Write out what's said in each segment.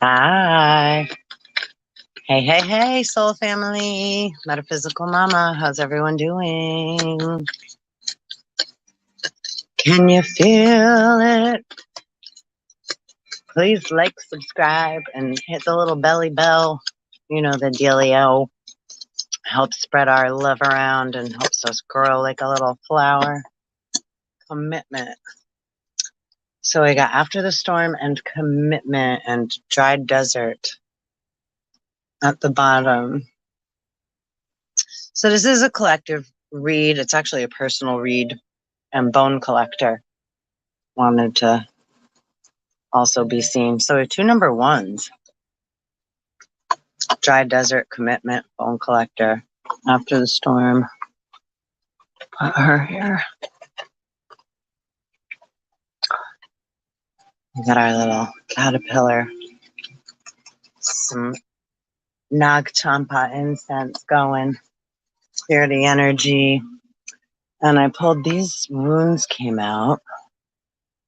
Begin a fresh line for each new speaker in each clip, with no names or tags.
Hi. Hey, hey, hey, soul family. Metaphysical mama. How's everyone doing? Can you feel it? Please like, subscribe, and hit the little belly bell. You know the dealio. Helps spread our love around and helps us grow like a little flower. Commitment. So we got after the storm and commitment and dry desert at the bottom. So this is a collective read. It's actually a personal read, and Bone Collector wanted to also be seen. So we have two number ones. Dry Desert, Commitment, Bone Collector, After the Storm. Put her here. We got our little caterpillar. Some Nag Champa incense going. Spirity energy. And I pulled these runes came out.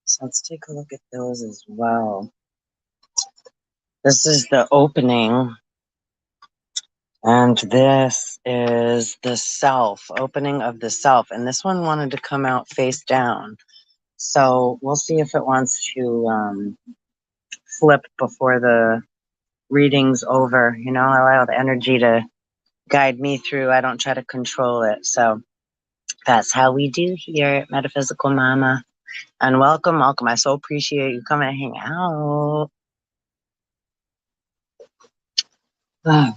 So let's take a look at those as well. This is the opening. And this is the self, opening of the self. And this one wanted to come out face down. So we'll see if it wants to flip before the reading's over. You know, I allow the energy to guide me through. I don't try to control it. So that's how we do here at Metaphysical Mama. And welcome, welcome. I so appreciate you coming to hang out. Oh,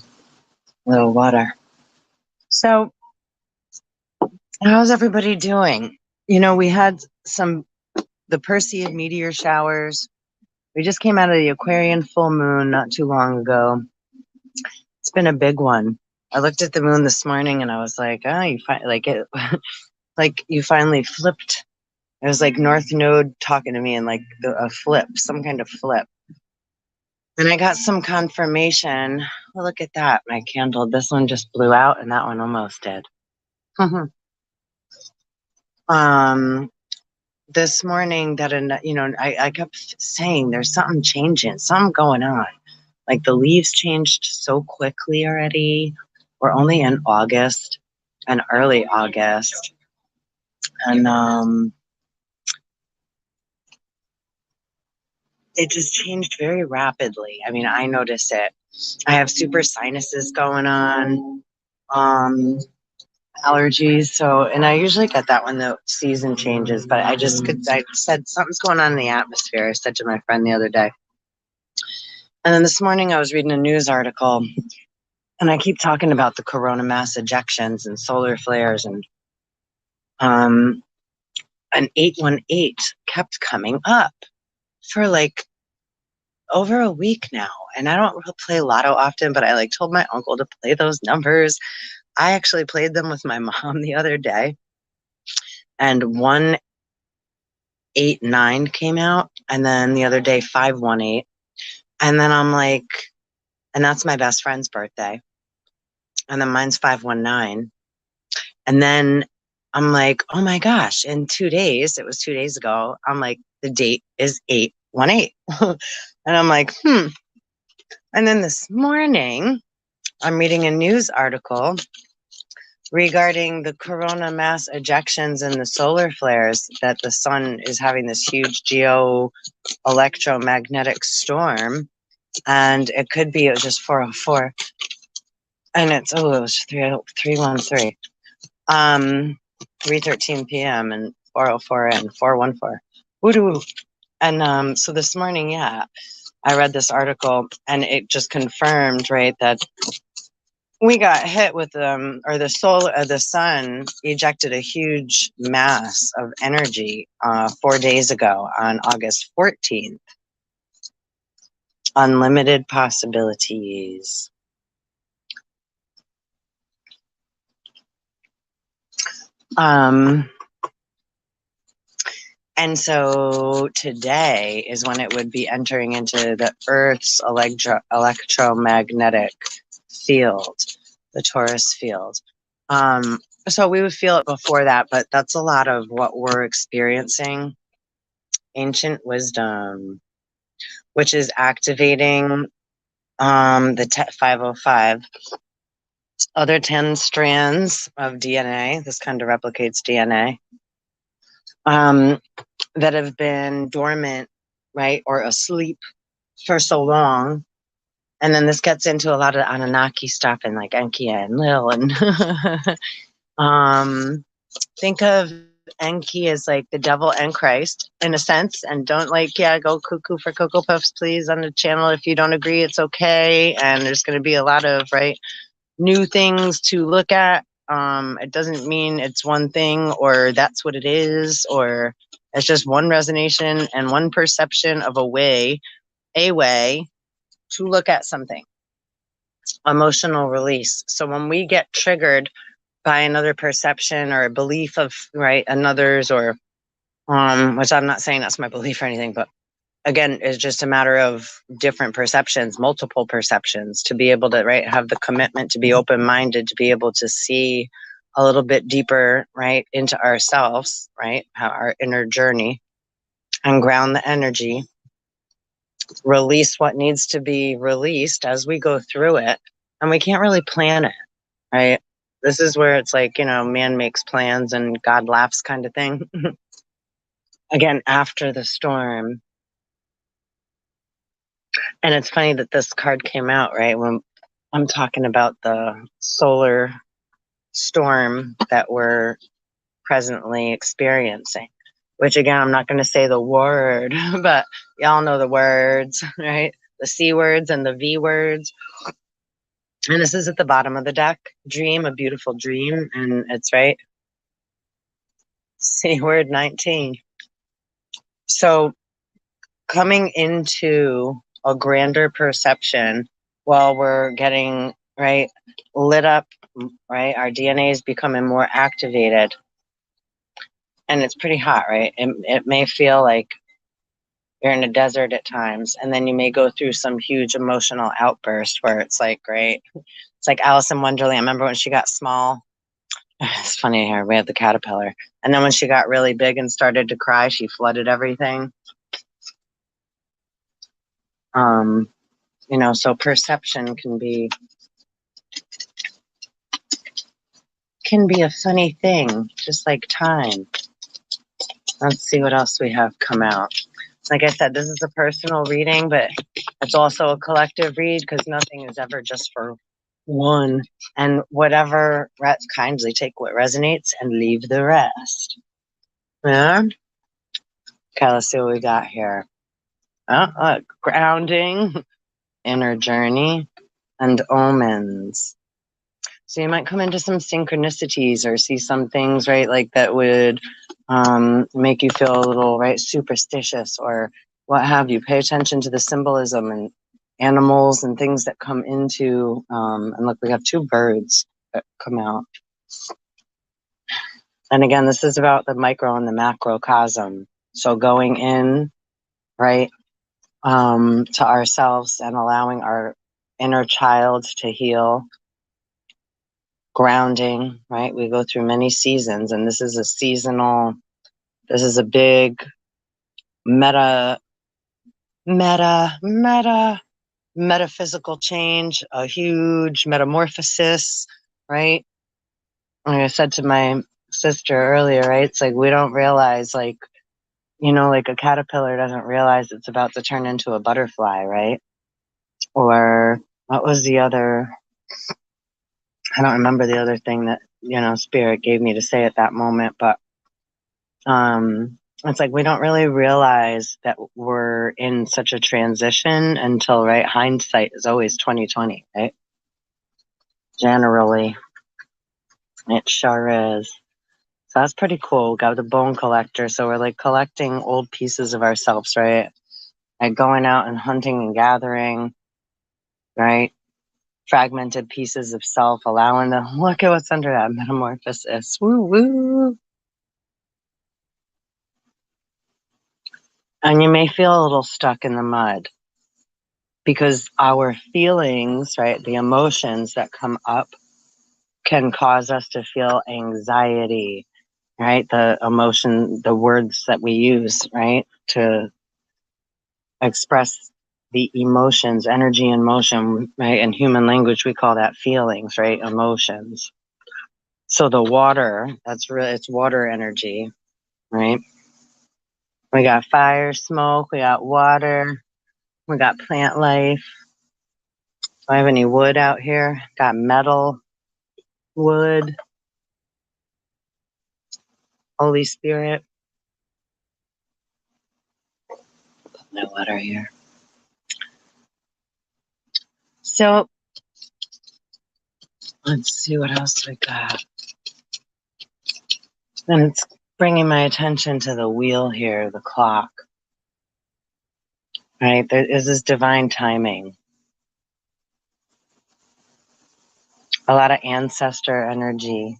little water. So how's everybody doing? You know, we had the Perseid meteor showers. We just came out of the Aquarian full moon not too long ago. It's been a big one. I looked at the moon this morning and I was like, oh, you finally flipped. It was like North Node talking to me and like a flip, some kind of flip. And I got some confirmation. Oh, look at that. My candle. This one just blew out and that one almost did. This morning that, I kept saying there's something changing, something going on. Like the leaves changed so quickly already. We're only in August and early August. And it just changed very rapidly. I mean, I noticed it. I have super sinuses going on, allergies. So, and I usually get that when the season changes, but I said something's going on in the atmosphere. I said to my friend the other day. And then this morning I was reading a news article and I keep talking about the Corona Mass Ejections and solar flares, and an 818 kept coming up for like over a week now. And I don't play lotto often, but I like told my uncle to play those numbers. I actually played them with my mom the other day, and 189 came out, and then the other day 518. And then I'm like, and that's my best friend's birthday. And then mine's 519. And then I'm like, oh my gosh, in 2 days, it was 2 days ago, I'm like, the date is 818. And I'm like, And then this morning, I'm reading a news article regarding the Corona Mass Ejections and the solar flares, that the sun is having this huge electromagnetic storm. And it could be, it was just 404. And it was 313. 3:13 p.m. and 4:04 and 4:14. Woo-doo. And so this morning, I read this article and it just confirmed, right, that we got hit with the sun ejected a huge mass of energy 4 days ago on August 14th. Unlimited possibilities. And so today is when it would be entering into the Earth's electromagnetic field, the Taurus field. So we would feel it before that, but that's a lot of what we're experiencing. Ancient wisdom. which is activating the 505. Other 10 strands of DNA, this kind of replicates DNA, that have been dormant, right, or asleep for so long. And then this gets into a lot of Anunnaki stuff and like Enki and Lil. And think of Enki as like the devil and Christ in a sense. And don't go cuckoo for Cocoa Puffs, please, on the channel. If you don't agree, it's okay. And there's going to be a lot of, new things to look at. It doesn't mean it's one thing or that's what it is, or it's just one resonation and one perception of a way to look at something. Emotional release. So when we get triggered by another perception or a belief of another's, or which I'm not saying that's my belief or anything, but again, it's just a matter of different perceptions, multiple perceptions, to be able to have the commitment to be open-minded, to be able to see a little bit deeper into ourselves, how our inner journey, and ground the energy, release what needs to be released as we go through it. And we can't really plan it, right? This is where it's man makes plans and God laughs kind of thing. Again, after the storm. And it's funny that this card came out, when I'm talking about the solar storm that we're presently experiencing, which again, I'm not going to say the word, but y'all know the words, right? The C words and the V words. And this is at the bottom of the deck. Dream, a beautiful dream. And it's C word 19. So coming into a grander perception while we're getting lit up, our DNA is becoming more activated, and it's pretty hot, it may feel like you're in a desert at times, and then you may go through some huge emotional outburst where it's great. It's like Alice in Wonderland. Remember when she got small? It's funny here, we have the caterpillar, and then when she got really big and started to cry, she flooded everything. So perception can be a funny thing, just like time. Let's see what else we have come out. Like I said, this is a personal reading, but it's also a collective read because nothing is ever just for one. And whatever, kindly take what resonates and leave the rest. Yeah? Okay, let's see what we got here. Grounding, inner journey, and omens. So you might come into some synchronicities or see some things, that would make you feel a little, superstitious or what have you. Pay attention to the symbolism and animals and things that come into, and look, we have two birds that come out. And again, this is about the micro and the macrocosm. So going in, to ourselves and allowing our inner child to heal. Grounding, we go through many seasons, and this is a big metaphysical change, a huge metamorphosis, Like I said to my sister earlier, it's we don't realize, a caterpillar doesn't realize it's about to turn into a butterfly, Or what was the other? I don't remember the other thing that, Spirit gave me to say at that moment, but it's we don't really realize that we're in such a transition until, hindsight is always 2020, Generally. It sure is. So that's pretty cool. We got the bone collector. So we're collecting old pieces of ourselves, going out and hunting and gathering, fragmented pieces of self, allowing them, look at what's under that metamorphosis. Woo woo. And you may feel a little stuck in the mud because our feelings, the emotions that come up can cause us to feel anxiety, the emotion, the words that we use, to express the emotions, energy and motion, right? In human language, we call that feelings, right? Emotions. So the water, that's really, it's water energy, right? We got fire, smoke, we got water, we got plant life. Do I have any wood out here? Got metal, wood, Holy Spirit. Put my water here. So let's see what else we got. And it's bringing my attention to the wheel here, the clock. Right? There is this divine timing. A lot of ancestor energy.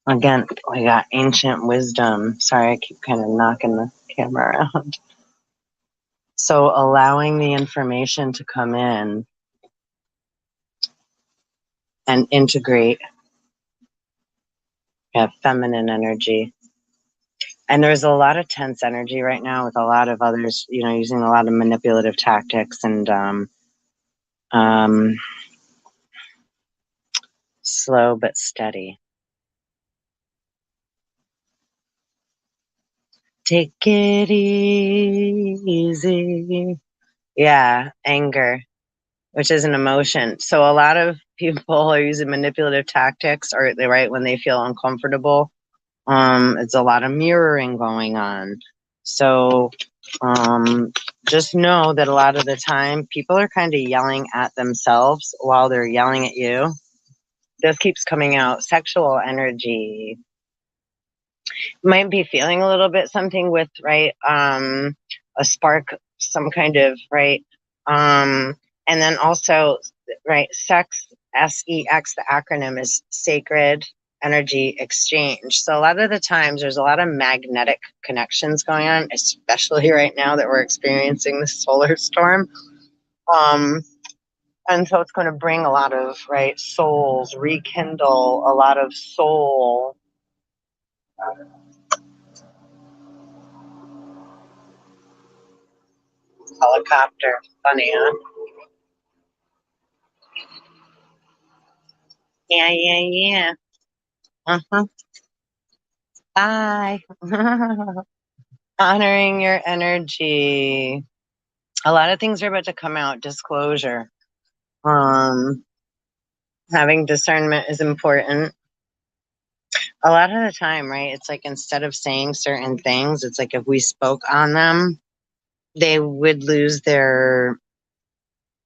Again, we got ancient wisdom. Sorry, I keep kind of knocking the camera around. So allowing the information to come in and integrate. We have feminine energy. And there's a lot of tense energy right now with a lot of others, you know, using a lot of manipulative tactics and slow but steady. Take it easy. Yeah, anger, which is an emotion. So a lot of people are using manipulative tactics, or they right when they feel uncomfortable. It's a lot of mirroring going on. So just know that a lot of the time people are kind of yelling at themselves while they're yelling at you. This keeps coming out. Sexual energy. Might be feeling a little bit something with, right, a spark, some kind of, right, and then also, right, sex, SEX, the acronym is sacred energy exchange. So a lot of the times there's a lot of magnetic connections going on, especially right now that we're experiencing the solar storm. And so it's going to bring a lot of, right, souls, rekindle a lot of soul. Helicopter, funny, huh? Yeah, yeah, yeah. Uh-huh. Bye. Honoring your energy. A lot of things are about to come out. Disclosure. Um, Having discernment is important. A lot of the time, right? It's like instead of saying certain things, it's like if we spoke on them, they would lose their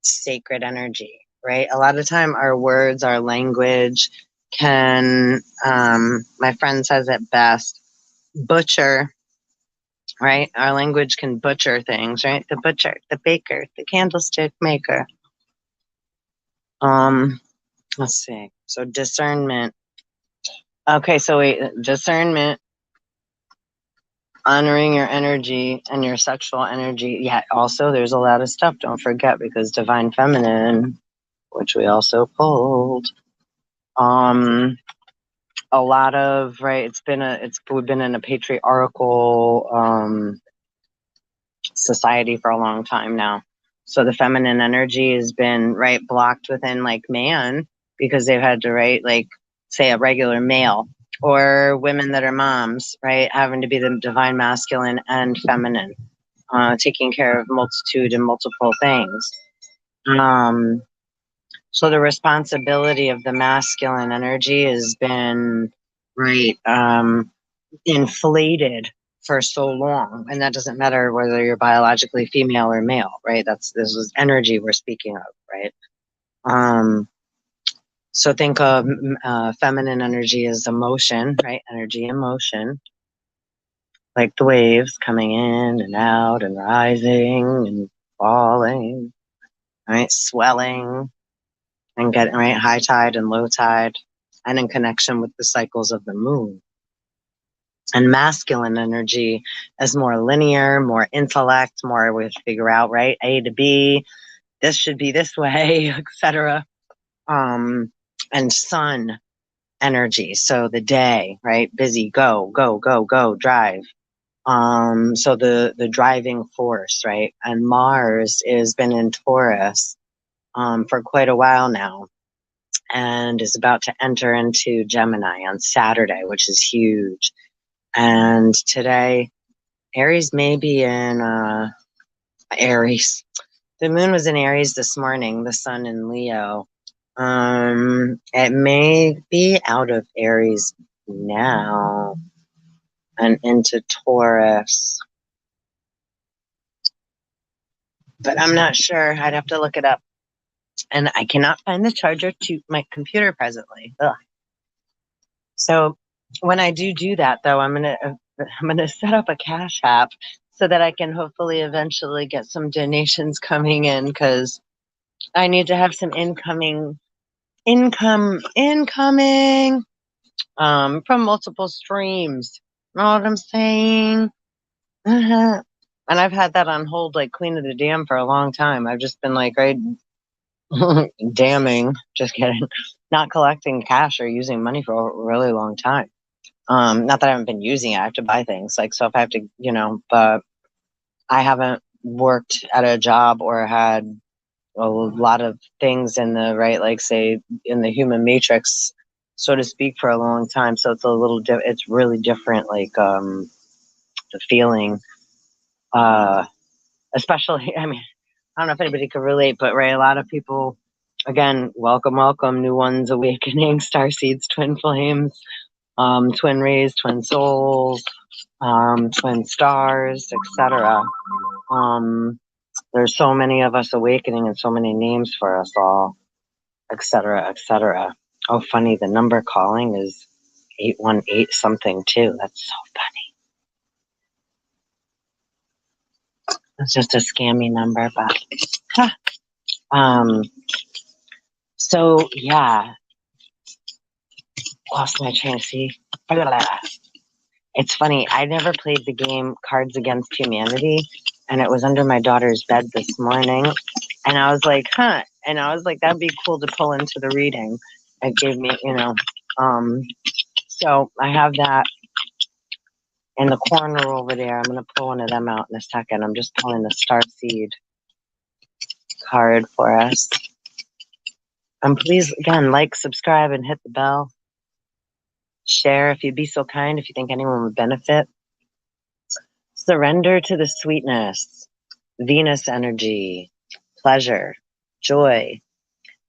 sacred energy, right? A lot of time our words, our language can, my friend says it best, butcher, right? Our language can butcher things, right? The butcher, the baker, the candlestick maker. Let's see. So discernment. Okay, so wait, discernment, honoring your energy and your sexual energy. Yeah, also there's a lot of stuff, don't forget, because divine feminine, which we also pulled. A lot of, right, we've been in a patriarchal society for a long time now. So the feminine energy has been, right, blocked within like man because they've had to, right, like say a regular male or women that are moms, right, having to be the divine masculine and feminine, taking care of multitude and multiple things. So the responsibility of the masculine energy has been, right, inflated for so long, and that doesn't matter whether you're biologically female or male, right? This is energy we're speaking of, right? So think of feminine energy as emotion, right? Energy and motion, like the waves coming in and out and rising and falling, right? Swelling and getting, right, high tide and low tide, and in connection with the cycles of the moon. And masculine energy is more linear, more intellect, more we figure out, right? A to B, this should be this way, etc. And sun energy. So the day, right? Busy, go, go, go, go, drive. So the driving force, right? And Mars has been in Taurus for quite a while now, and is about to enter into Gemini on Saturday, which is huge. And today, Aries may be in Aries. The moon was in Aries this morning, the sun in Leo. It may be out of Aries now and into Taurus, but I'm not sure. I'd have to look it up. And I cannot find the charger to my computer presently. Ugh. So when I do that, though, I'm gonna set up a Cash App so that I can hopefully eventually get some donations coming in, because I need to have some incoming from multiple streams. Know what I'm saying? And I've had that on hold like Queen of the Dam for a long time. I've just been like, right, damming, just kidding, not collecting cash or using money for a really long time. Not that I haven't been using it. I have to buy things. Like, so if I have to, but I haven't worked at a job or had a lot of things in the, right, like say in the human matrix, so to speak, for a long time. So it's a little it's really different, like the feeling, especially, I mean, I don't know if anybody could relate, but right, a lot of people, again, welcome, new ones awakening, star seeds, twin flames, twin rays, twin souls, twin stars, etc. There's so many of us awakening and so many names for us all, etc., etc. Oh, funny, the number calling is 818 something too. That's so funny. It's just a scammy number, but so yeah, lost my train of thought. It's funny, I never played the game Cards Against Humanity, and it was under my daughter's bed this morning, and I was like, and I was like, that'd be cool to pull into the reading. It gave me, so I have that in the corner over there. I'm going to pull one of them out in a second. I'm just pulling the Starseed card for us. And please, again, like, subscribe, and hit the bell. Share if you'd be so kind, if you think anyone would benefit. Surrender to the sweetness, Venus energy, pleasure, joy.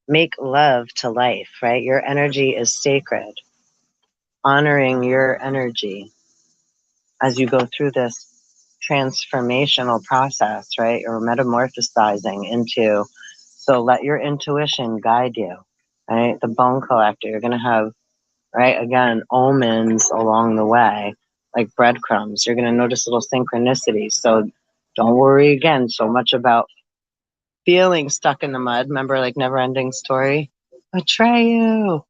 Make love to life, right? Your energy is sacred. Honoring your energy as you go through this transformational process, right? Or metamorphosizing into, so let your intuition guide you, right? The bone collector, you're going to have, right, again, omens along the way, like breadcrumbs. You're going to notice little synchronicities. So don't worry again so much about feeling stuck in the mud. Remember, like, never ending story? Betray you.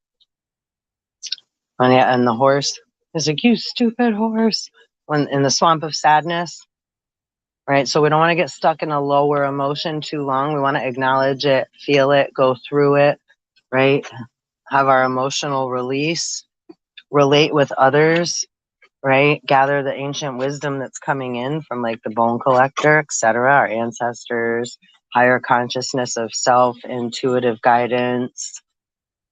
And yeah, and the horse is like, you stupid horse, when in the swamp of sadness, right? So we don't want to get stuck in a lower emotion too long. We want to acknowledge it, feel it, go through it, right? Have our emotional release, relate with others, right? Gather the ancient wisdom that's coming in from like the bone collector, etc., our ancestors, higher consciousness of self, intuitive guidance,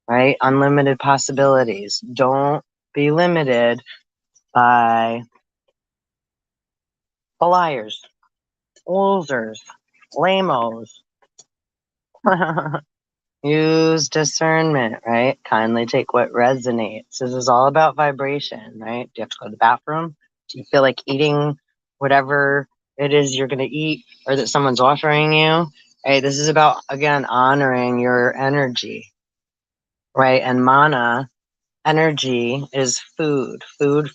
right? Unlimited possibilities. Don't be limited by the liars, losers, lamos. Use discernment, right? Kindly take what resonates. This is all about vibration, right? Do you have to go to the bathroom? Do you feel like eating whatever it is you're going to eat or that someone's offering you? Right? This is about, again, honoring your energy, right? And mana, energy, is food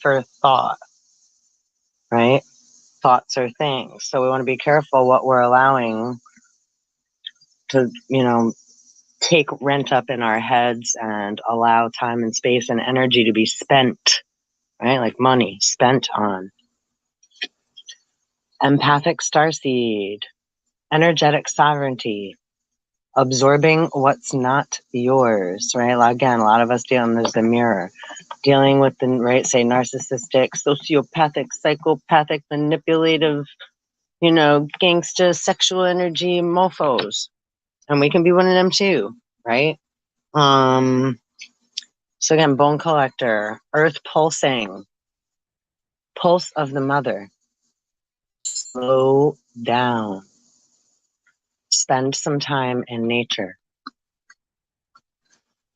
for thought, right? Thoughts are things. So we want to be careful what we're allowing to, take rent up in our heads and allow time and space and energy to be spent, right? Like money spent on. Empathic starseed, energetic sovereignty, absorbing what's not yours, right? Again, a lot of us dealing with the mirror, dealing with the, right, say narcissistic, sociopathic, psychopathic, manipulative, you know, gangsta, sexual energy mofos. And we can be one of them too, right? So again, bone collector, earth pulsing, pulse of the mother. Slow down. Spend some time in nature.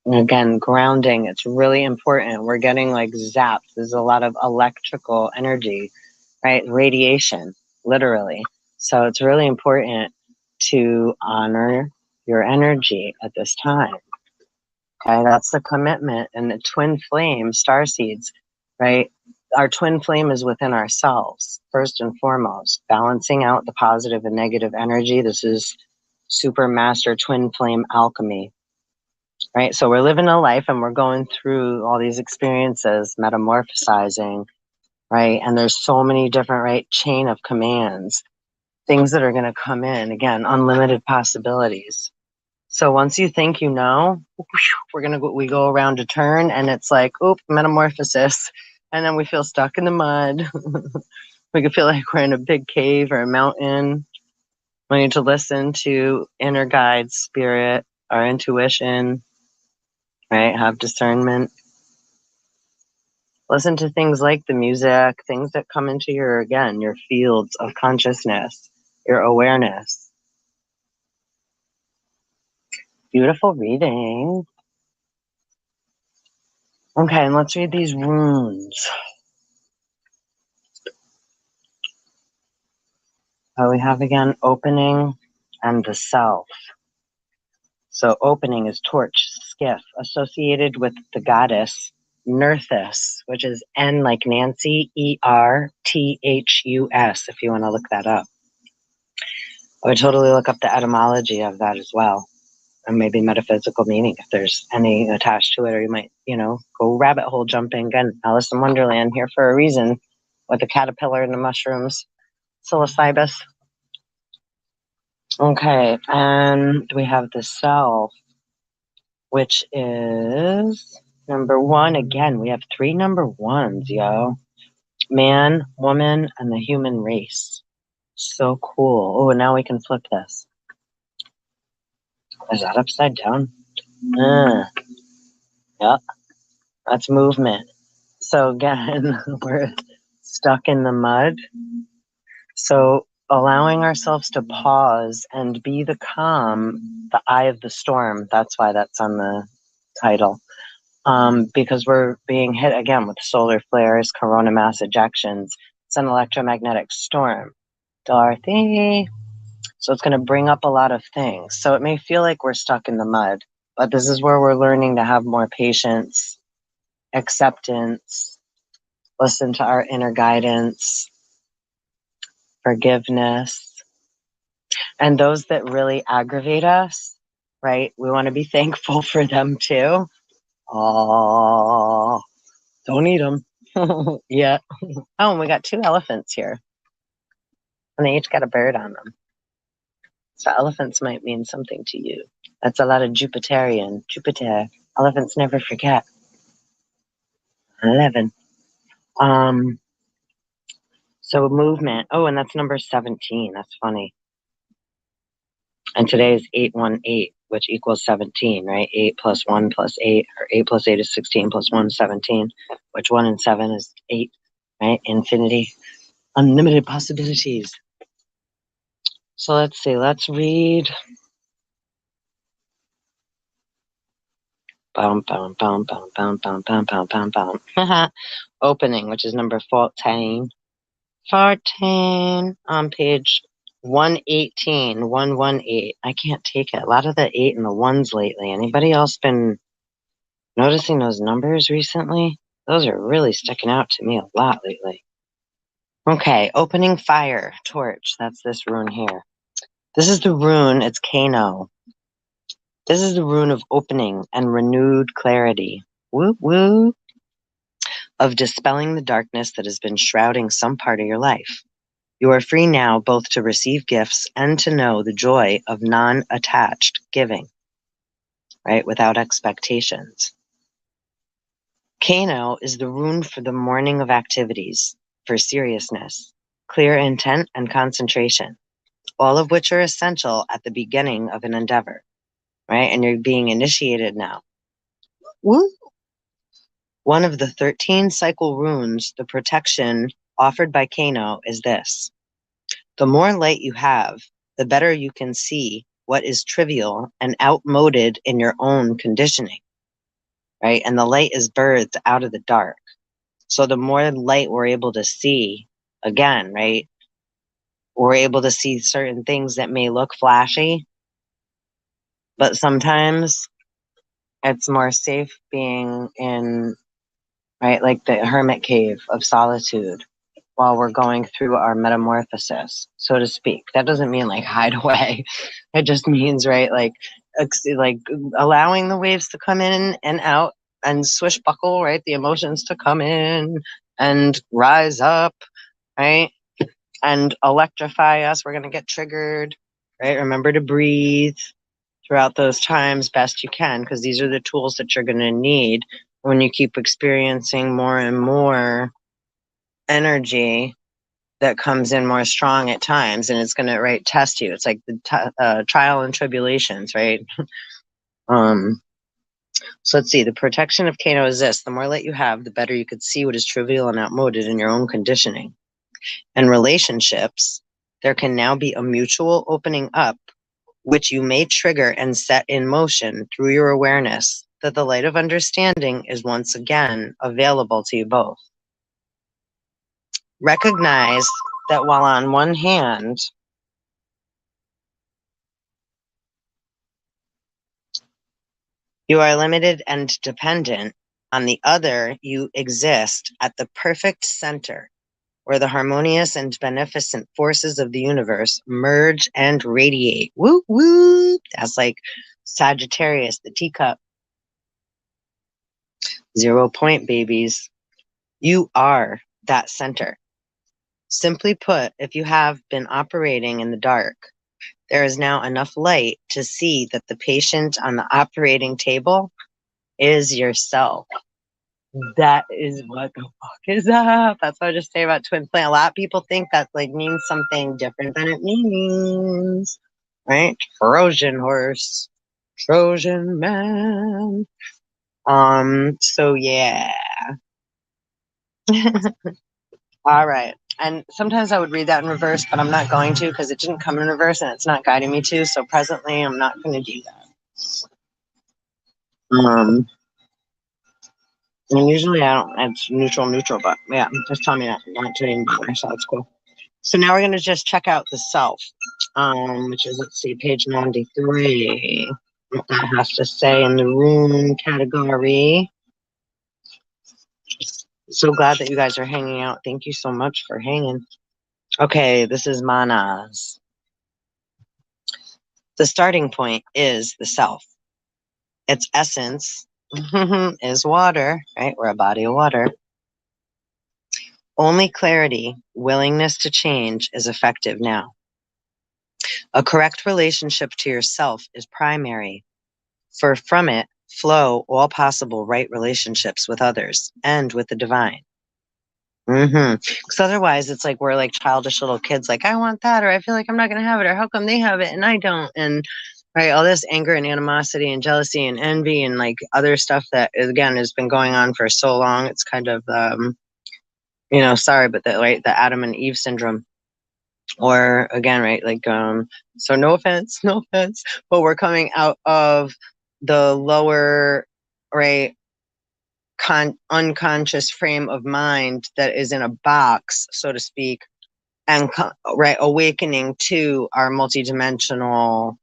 And again, grounding, it's really important. We're getting like zapped. There's a lot of electrical energy, right? Radiation, literally. So it's really important to honor your energy at this time. Okay, that's the commitment. And the twin flame, star seeds, right? Our twin flame is within ourselves, first and foremost, balancing out the positive and negative energy. This is super master twin flame alchemy, right? So we're living a life and we're going through all these experiences, metamorphosizing, right? And there's so many different, right, chain of commands, things that are going to come in, again, unlimited possibilities. So once you think you know, we go around a turn and it's like, oop, metamorphosis. And then we feel stuck in the mud. We can feel like we're in a big cave or a mountain. We need to listen to inner guide, spirit, our intuition, right? Have discernment. Listen to things like the music, things that come into your, again, your fields of consciousness, your awareness. Beautiful reading. Okay, and let's read these runes. We have again opening and the self. So opening is torch, skiff, associated with the goddess Nerthus, which is N like Nancy, Erthus, if you want to look that up. I would totally look up the etymology of that as well. And maybe metaphysical meaning if there's any attached to it, or you might, you know, go rabbit hole jumping. Again, Alice in Wonderland, here for a reason, with the caterpillar and the mushrooms, psilocybus. Okay, and we have the self, which is number 1. Again, we have 3 number 1s, yo. Man, woman, and the human race. So cool. Oh, now we can flip this. Is that upside down? Yep, that's movement. So again, we're stuck in the mud. So allowing ourselves to pause and be the calm, the eye of the storm. That's why that's on the title. Because we're being hit again with solar flares, Corona Mass Ejections. It's an electromagnetic storm. Dorothy. So it's going to bring up a lot of things. So it may feel like we're stuck in the mud, but this is where we're learning to have more patience, acceptance, listen to our inner guidance, forgiveness. And those that really aggravate us, right? We want to be thankful for them too. Oh, don't eat them. Yeah. Oh, and we got 2 elephants here. And they each got a bird on them. So elephants might mean something to you. That's a lot of Jupiterian. Jupiter. Elephants never forget. 11. So movement. Oh, and that's number 17. That's funny. And today is 818, which equals 17, right? 8 plus 1 plus 8, or 8 plus 8 is 16, plus 1 is 17, which 1 and 7 is 8, right? Infinity. Unlimited possibilities. So let's see. Let's read. Opening, which is number 14. 14 on page 118, 118. I can't take it. A lot of the 8 and the 1s lately. Anybody else been noticing those numbers recently? Those are really sticking out to me a lot lately. Okay, opening fire, torch. That's this rune here. This is the rune, it's Kano. This is the rune of opening and renewed clarity. Woo woo. Of dispelling the darkness that has been shrouding some part of your life. You are free now both to receive gifts and to know the joy of non-attached giving, right? Without expectations. Kano is the rune for the morning of activities, for seriousness, clear intent, and concentration, all of which are essential at the beginning of an endeavor, right? And you're being initiated now. Woo! One of the 13 cycle runes, the protection offered by Kano is this. The more light you have, the better you can see what is trivial and outmoded in your own conditioning, right? And the light is birthed out of the dark. So the more light we're able to see, again, right? We're able to see certain things that may look flashy, but sometimes it's more safe being in, right, like the hermit cave of solitude while we're going through our metamorphosis, so to speak. That doesn't mean like hide away. It just means, right, like allowing the waves to come in and out and swishbuckle, right, the emotions to come in and rise up, right, and electrify us. We're going to get triggered, right? Remember to breathe throughout those times best you can, because these are the tools that you're going to need when you keep experiencing more and more energy that comes in more strong at times, and it's going to, right, test you. It's like the trial and tribulations, right? So let's see. The protection of Kano is this. The more light you have, the better you could see what is trivial and outmoded in your own conditioning. In relationships, there can now be a mutual opening up, which you may trigger and set in motion through your awareness that the light of understanding is once again available to you both. Recognize that while on one hand, you are limited and dependent, on the other, you exist at the perfect center where the harmonious and beneficent forces of the universe merge and radiate. Woo woo! That's like Sagittarius, the teacup. 0 point, babies. You are that center. Simply put, if you have been operating in the dark, there is now enough light to see that the patient on the operating table is yourself. That is what the fuck is up. That's what I just say about twin flame. A lot of people think that like means something different than it means, right? Trojan horse, Trojan man. So yeah. All right. And sometimes I would read that in reverse, but I'm not going to because it didn't come in reverse and it's not guiding me to. So presently I'm not going to do that. And usually I don't, it's neutral, but yeah, just tell me that not to anymore, so that's cool. So now we're going to just check out the self, which is, let's see, page 93. What that has to say in the rune category. So glad that you guys are hanging out. Thank you so much for hanging. Okay, this is Manas. The starting point is the self. Its essence is water, right? We're a body of water. Only clarity, willingness to change is effective now. A correct relationship to yourself is primary, for from it flow all possible right relationships with others and with the divine. Because otherwise it's like we're like childish little kids, like, I want that, or I feel like I'm not going to have it, or how come they have it and I don't? And right, all this anger and animosity and jealousy and envy and like other stuff that, again, has been going on for so long. It's kind of, sorry, but right, the Adam and Eve syndrome. Or again, right, like, so no offense, but we're coming out of the lower, right, unconscious frame of mind that is in a box, so to speak, and right, awakening to our multidimensional,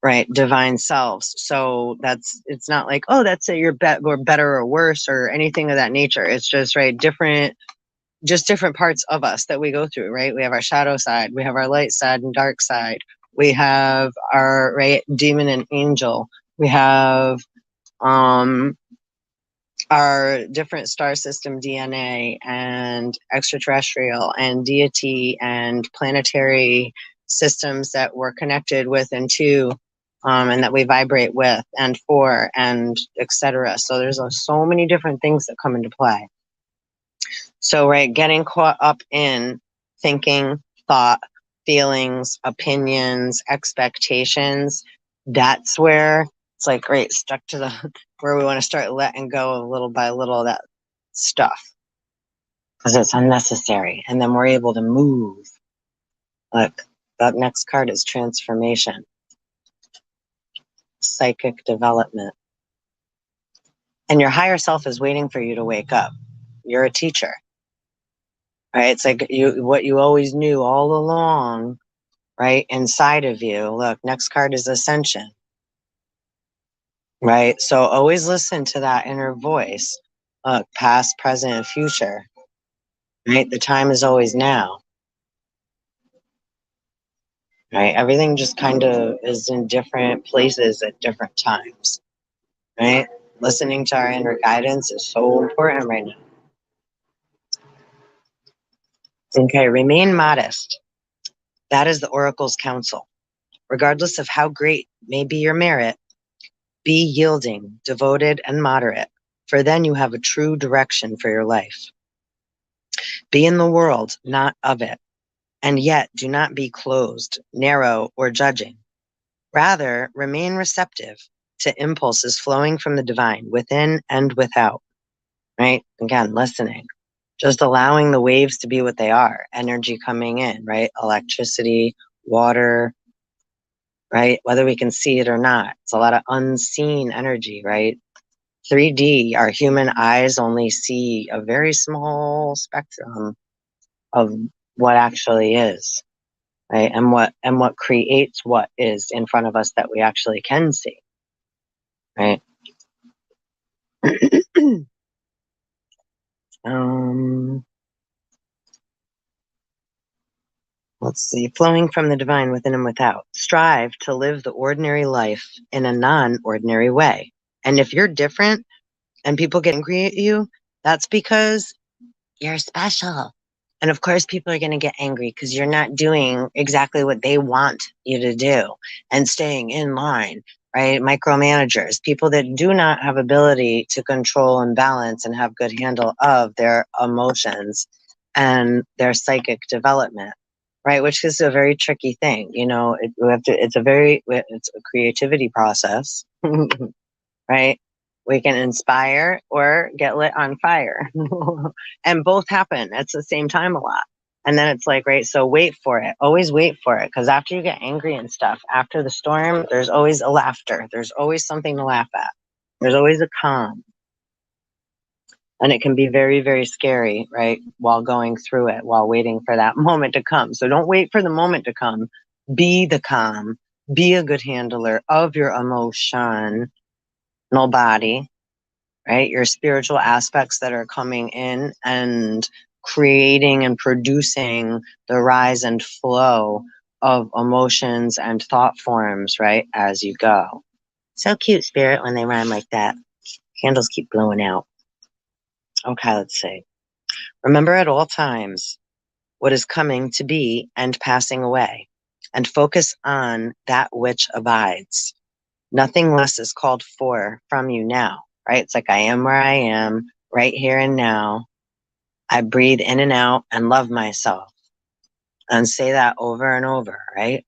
right, divine selves. So it's not like, oh, that's it, you're better or worse or anything of that nature. It's just, right, different parts of us that we go through, right? We have our shadow side, we have our light side and dark side, we have our, right, demon and angel, we have our different star system DNA and extraterrestrial and deity and planetary systems that we're connected with and to, and that we vibrate with and for and etc. So there's so many different things that come into play. So, right, getting caught up in thinking, thought, feelings, opinions, expectations, that's where it's like, right, stuck to the where we want to start letting go of little by little of that stuff because it's unnecessary. And then we're able to move. Look, that next card is transformation, psychic development. And your higher self is waiting for you to wake up. You're a teacher, right? It's like what you always knew all along, right? Inside of you. Look, next card is ascension, right? So always listen to that inner voice. Look, past, present, and future, right? The time is always now, right? Everything just kind of is in different places at different times, right? Listening to our inner guidance is so important right now. Okay, remain modest. That is the Oracle's counsel. Regardless of how great may be your merit, be yielding, devoted, and moderate, for then you have a true direction for your life. Be in the world, not of it, and yet do not be closed, narrow, or judging. Rather, remain receptive to impulses flowing from the divine within and without, right? Again, listening. Just allowing the waves to be what they are, energy coming in, right? Electricity, water, right? Whether we can see it or not. It's a lot of unseen energy, right? 3D, our human eyes only see a very small spectrum of what actually is, right? And what creates what is in front of us that we actually can see, right? Let's see. Flowing from the divine within and without. Strive to live the ordinary life in a non-ordinary way. And if you're different and people get angry at you, that's because you're special. And of course, people are going to get angry because you're not doing exactly what they want you to do and staying in line, right? Micromanagers, people that do not have ability to control and balance and have good handle of their emotions and their psychic development, right? Which is a very tricky thing. You know, it's a creativity process, right? We can inspire or get lit on fire. And both happen at the same time a lot. And then it's like, right, so wait for it. Always wait for it. Because after you get angry and stuff, after the storm, there's always a laughter. There's always something to laugh at. There's always a calm. And it can be very, very scary, right, while going through it, while waiting for that moment to come. So don't wait for the moment to come. Be the calm. Be a good handler of your emotional body, right? Your spiritual aspects that are coming in and creating and producing the rise and flow of emotions and thought forms, right, as you go. So cute, Spirit, when they rhyme like that. Candles keep blowing out. Okay, let's see. Remember at all times what is coming to be and passing away, and focus on that which abides. Nothing less is called for from you now, right? It's like I am where I am, right here and now. I breathe in and out and love myself. And say that over and over, right?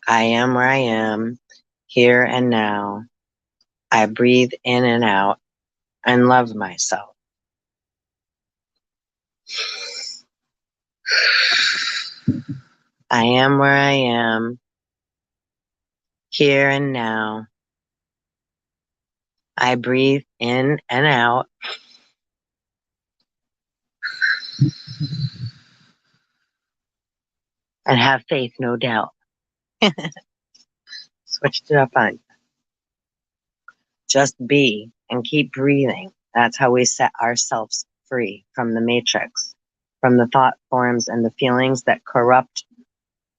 I am where I am, here and now. I breathe in and out and love myself. I am where I am, here and now. I breathe in and out. And have faith, no doubt. Switched it up on you. Just be and keep breathing. That's how we set ourselves free from the matrix, from the thought forms and the feelings that corrupt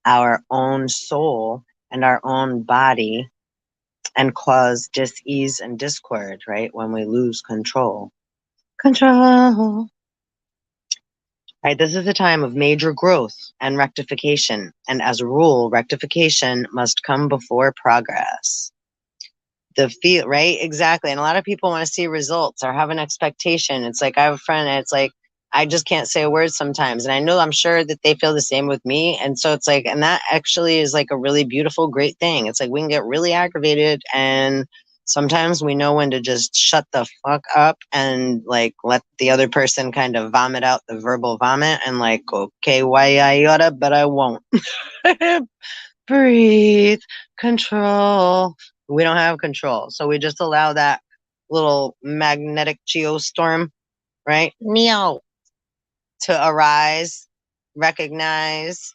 our own soul and our own body and cause dis-ease and discord, right? When we lose control. Control. Right? This is a time of major growth and rectification. And as a rule, rectification must come before progress. The feel, right? Exactly. And a lot of people want to see results or have an expectation. It's like I have a friend and it's like, I just can't say a word sometimes. And I know, I'm sure that they feel the same with me. And so it's like, and that actually is like a really beautiful, great thing. It's like we can get really aggravated, and sometimes we know when to just shut the fuck up and like let the other person kind of vomit out the verbal vomit and like, okay, why I oughta, but I won't. Breathe, control. We don't have control. So we just allow that little magnetic geostorm, right? Neo, to arise, recognize,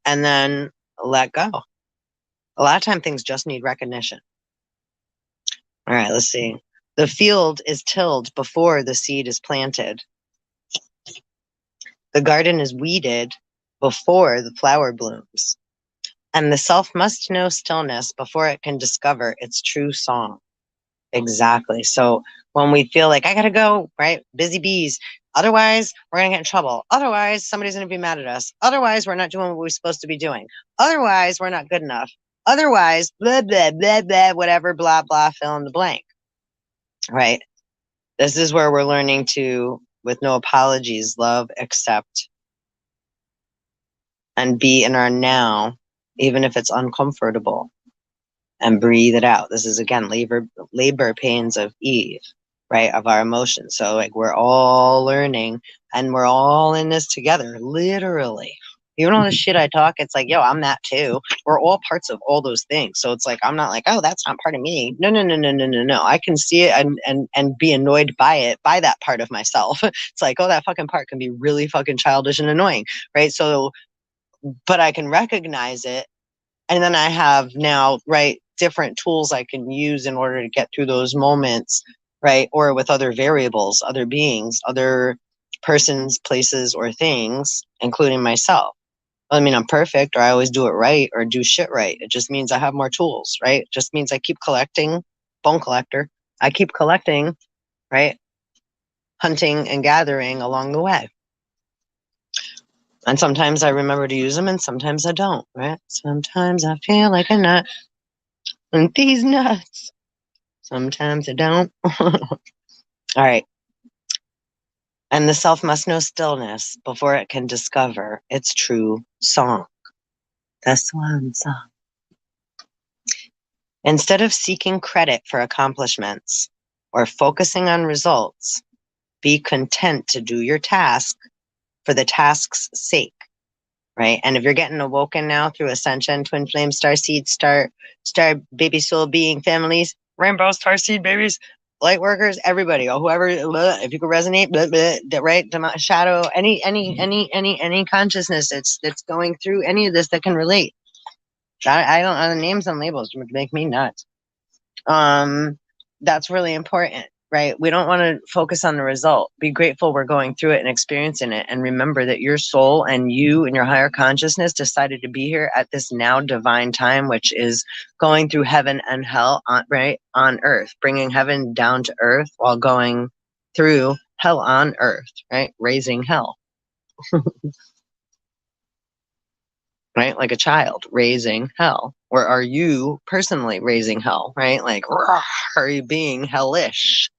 and then let go. A lot of time things just need recognition. All right, let's see. The field is tilled before the seed is planted. The garden is weeded before the flower blooms. And the self must know stillness before it can discover its true song. Exactly. So when we feel like I gotta go, right? Busy bees. Otherwise, we're gonna get in trouble. Otherwise, somebody's gonna be mad at us. Otherwise, we're not doing what we're supposed to be doing. Otherwise, we're not good enough. Otherwise, blah, blah, blah, blah, whatever, blah, blah, fill in the blank. Right? This is where we're learning to, with no apologies, love, accept, and be in our now, even if it's uncomfortable, and breathe it out. This is, again, labor pains of Eve, right? Of our emotions. So like we're all learning and we're all in this together, literally. Even all the shit I talk, it's like, yo, I'm that too. We're all parts of all those things. So it's like, I'm not like, oh, that's not part of me. No, no, no, no, no, no, no. I can see it and be annoyed by it, by that part of myself. It's like, oh, that fucking part can be really fucking childish and annoying, right? So, but I can recognize it. And then I have now, right, different tools I can use in order to get through those moments, right? Or with other variables, other beings, other persons, places, or things, including myself. I mean, I'm perfect, or I always do it right, or do shit right. It just means I have more tools, right? It just means I keep collecting, bone collector. I keep collecting, right? Hunting and gathering along the way. And sometimes I remember to use them and sometimes I don't, right? Sometimes I feel like a nut. And these nuts. Sometimes I don't. All right. And the self must know stillness before it can discover its true song. That's one song. Instead of seeking credit for accomplishments or focusing on results, be content to do your task for the task's sake. Right? And if you're getting awoken now through ascension, twin flame, star seed, star baby soul being families, rainbow, star seed babies, light workers, everybody, or whoever, if you could resonate, right? Shadow, any consciousness that's going through any of this that can relate. I don't know the names and labels make me nuts. That's really important, right? We don't want to focus on the result. Be grateful we're going through it and experiencing it. And remember that your soul and you and your higher consciousness decided to be here at this now divine time, which is going through heaven and hell, right? On earth, bringing heaven down to earth while going through hell on earth, right? Raising hell. Right? Like a child raising hell. Or are you personally raising hell, right? Like, are you being hellish?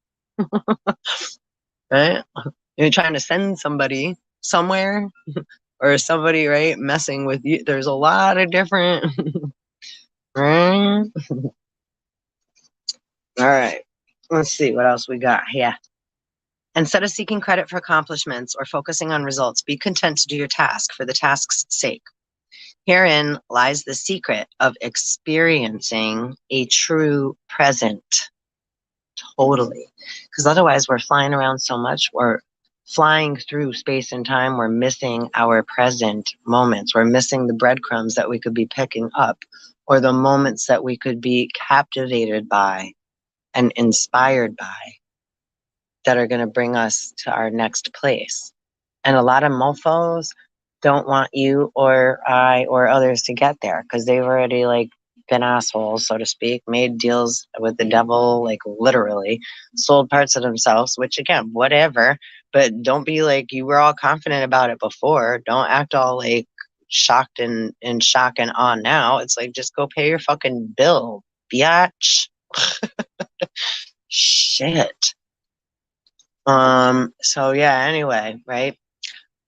Right? You're trying to send somebody somewhere or somebody, right, messing with you. There's a lot of different, right? All right. Let's see what else we got here. Instead of seeking credit for accomplishments or focusing on results, be content to do your task for the task's sake. Herein lies the secret of experiencing a true present. Totally. Because otherwise we're flying around so much, we're flying through space and time, we're missing our present moments. We're missing the breadcrumbs that we could be picking up, or the moments that we could be captivated by and inspired by that are going to bring us to our next place. And a lot of mofos don't want you or I or others to get there because they've already like been assholes, so to speak, made deals with the devil, like literally, sold parts of themselves, which again, whatever, but don't be like, you were all confident about it before. Don't act all like shocked and in shock and awe now. It's like, just go pay your fucking bill, biatch. Shit. So yeah, anyway, right?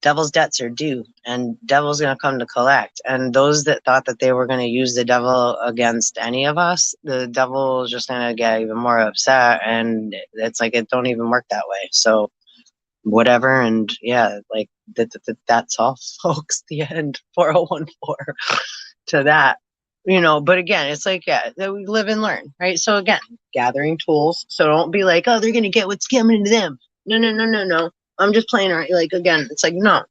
Devil's debts are due, and devil's going to come to collect. And those that thought that they were going to use the devil against any of us, the devil is just going to get even more upset. And it's like, it don't even work that way. So whatever. And yeah, like that's all, folks. The end. 4014 to that. You know, but again, it's like, yeah, that we live and learn, right? So again, gathering tools. So don't be like, oh, they're going to get what's coming to them. No, no, no, no, no. I'm just playing around. Like, again, it's like, no,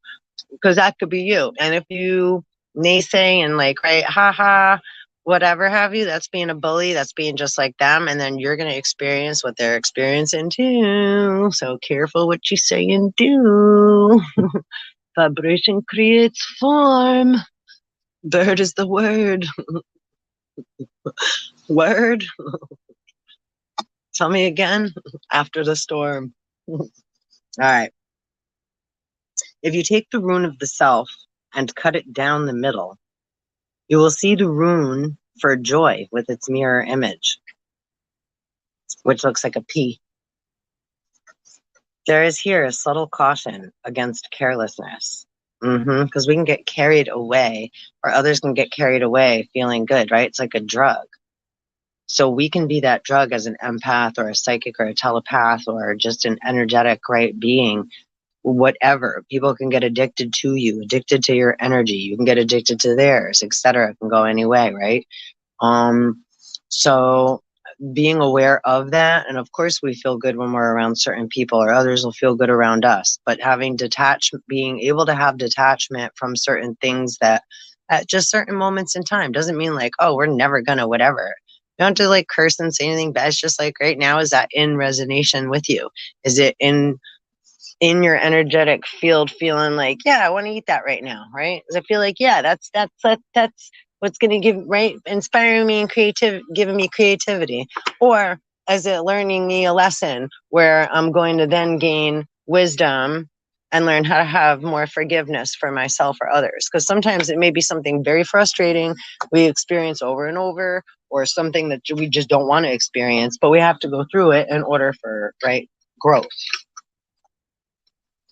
because that could be you. And if you naysay and like, right, haha, whatever have you, that's being a bully. That's being just like them. And then you're going to experience what they're experiencing too. So careful what you say and do. Vibration creates form. Bird is the word. Word. Tell me again. After the storm. All right. If you take the rune of the self and cut it down the middle, you will see the rune for joy with its mirror image, which looks like a P. There is here a subtle caution against carelessness. Because we can get carried away, or others can get carried away feeling good, right? It's like a drug. So we can be that drug as an empath or a psychic or a telepath or just an energetic, right, being, whatever. People can get addicted to you, addicted to your energy. You can get addicted to theirs, etc. It can go any way, right? So being aware of that, and of course we feel good when we're around certain people, or others will feel good around us, but having detachment, being able to have detachment from certain things that at just certain moments in time doesn't mean like, oh, we're never gonna whatever. You don't have to like curse and say anything bad. It's just like, right now, is that in resonation with you? Is it in your energetic field feeling like, yeah, I want to eat that right now, right? Does it feel like, yeah, that's what's going to give, right, inspiring me and giving me creativity? Or is it learning me a lesson where I'm going to then gain wisdom and learn how to have more forgiveness for myself or others? Because sometimes it may be something very frustrating we experience over and over, or something that we just don't want to experience, but we have to go through it in order for, right, growth.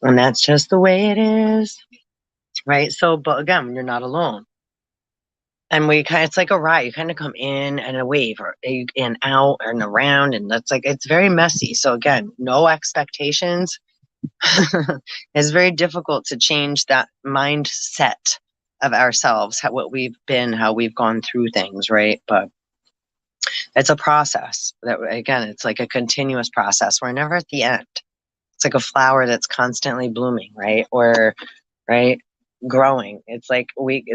And that's just the way it is, right? So, but again, you're not alone. And it's like a ride. You kind of come in and a wave, or in, out, and around, and that's like, it's very messy. So again, no expectations. It's very difficult to change that mindset of ourselves, what we've been, how we've gone through things, right? But it's a process that, again, it's like a continuous process. We're never at the end. It's like a flower that's constantly blooming, right? Or, right, growing. It's like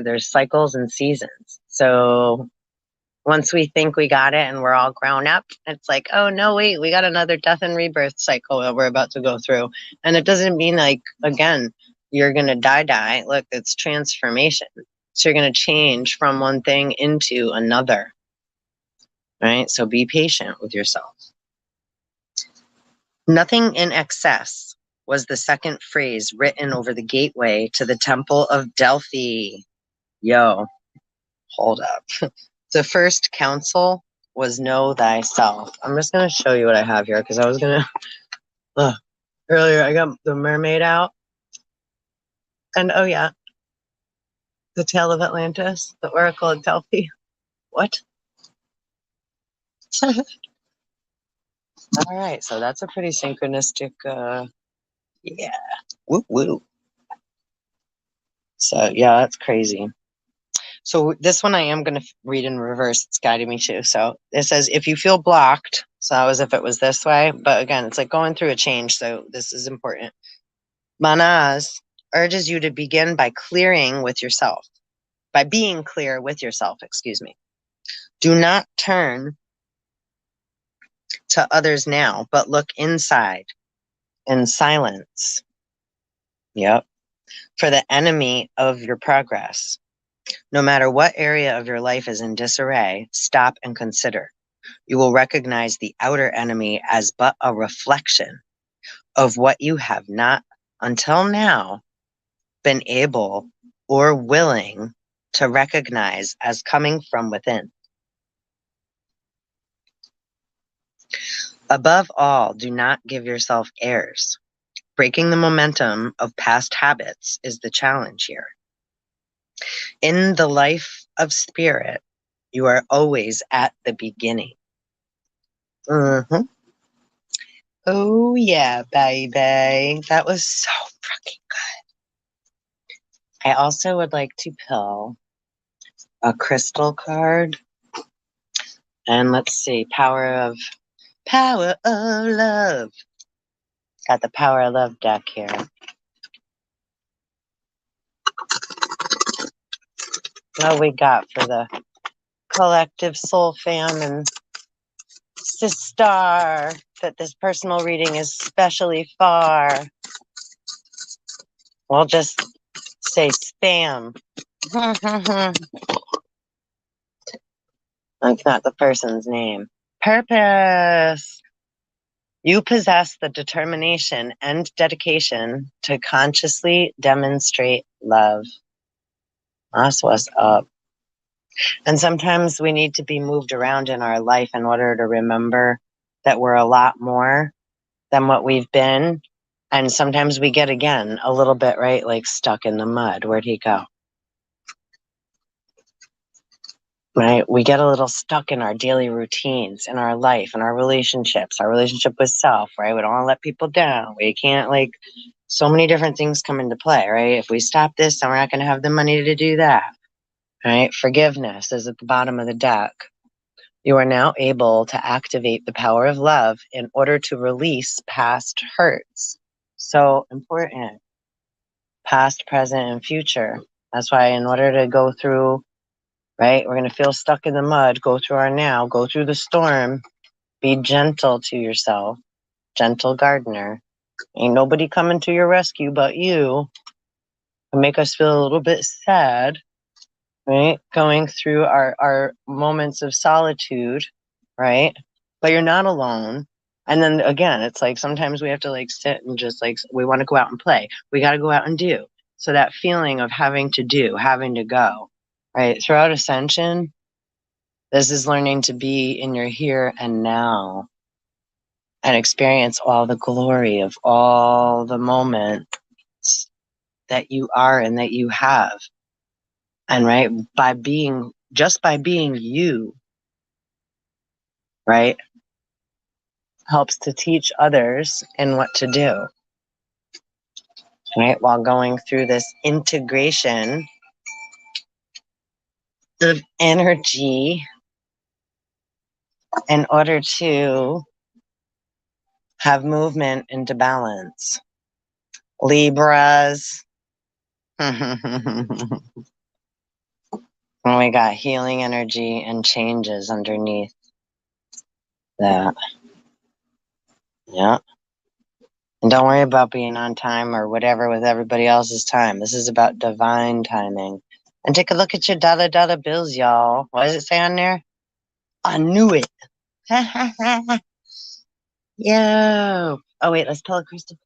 there's cycles and seasons. So once we think we got it and we're all grown up, it's like, oh no, wait, we got another death and rebirth cycle that we're about to go through. And it doesn't mean like, again, you're going to die. Look, it's transformation. So you're going to change from one thing into another, right? So be patient with yourself. Nothing in excess was the second phrase written over the gateway to the Temple of Delphi. Yo, hold up. The first counsel was know thyself. I'm just going to show you what I have here, because I was going to, earlier I got the mermaid out. And oh yeah, the tale of Atlantis, the Oracle of Delphi. What? All right, so that's a pretty synchronistic, yeah, woo woo. So yeah, that's crazy. So this one I am going to read in reverse. It's guiding me too. So it says, if you feel blocked, so as if it was this way, but again, it's like going through a change. So this is important. Manas urges you to begin by clearing with yourself, by being clear with yourself, excuse me. Do not turn to others now, but look inside in silence. Yep. For the enemy of your progress. No matter what area of your life is in disarray, stop and consider. You will recognize the outer enemy as but a reflection of what you have not, until now, been able or willing to recognize as coming from within. Above all, do not give yourself airs. Breaking the momentum of past habits is the challenge here. In the life of spirit, you are always at the beginning. Mm-hmm. Oh, yeah, baby. That was so fucking good. I also would like to pull a crystal card. And let's see, Power of Love. Got the Power of Love deck here. What we got for the collective soul fam and sister that this personal reading is specially for? We'll just say spam. That's not the person's name. Purpose. You possess the determination and dedication to consciously demonstrate love. That's what's up. And sometimes we need to be moved around in our life in order to remember that we're a lot more than what we've been. And sometimes we get, again, a little bit, right, like stuck in the mud. Where'd he go? Right? We get a little stuck in our daily routines, in our life, in our relationships, our relationship with self, right? We don't want to let people down. We can't, like, so many different things come into play, right? If we stop this, then we're not going to have the money to do that, right? Forgiveness is at the bottom of the deck. You are now able to activate the power of love in order to release past hurts. So important. Past, present, and future. That's why in order to go through, right, we're going to feel stuck in the mud, go through our now, go through the storm, be gentle to yourself, gentle gardener. Ain't nobody coming to your rescue but you. And make us feel a little bit sad, right? Going through our moments of solitude, right? But you're not alone. And then again, it's like sometimes we have to like sit and just like, we want to go out and play. We got to go out and do. So that feeling of having to do, having to go, right? Throughout ascension, this is learning to be in your here and now and experience all the glory of all the moments that you are and that you have. And right, by being you, right, helps to teach others in what to do, right, while going through this integration of energy in order to have movement into balance. Libras. And we got healing energy and changes underneath that. Yeah. And don't worry about being on time or whatever with everybody else's time. This is about divine timing. And take a look at your dollar bills, y'all. What does it say on there? I knew it. Yo. Oh, wait, let's pull a crystal.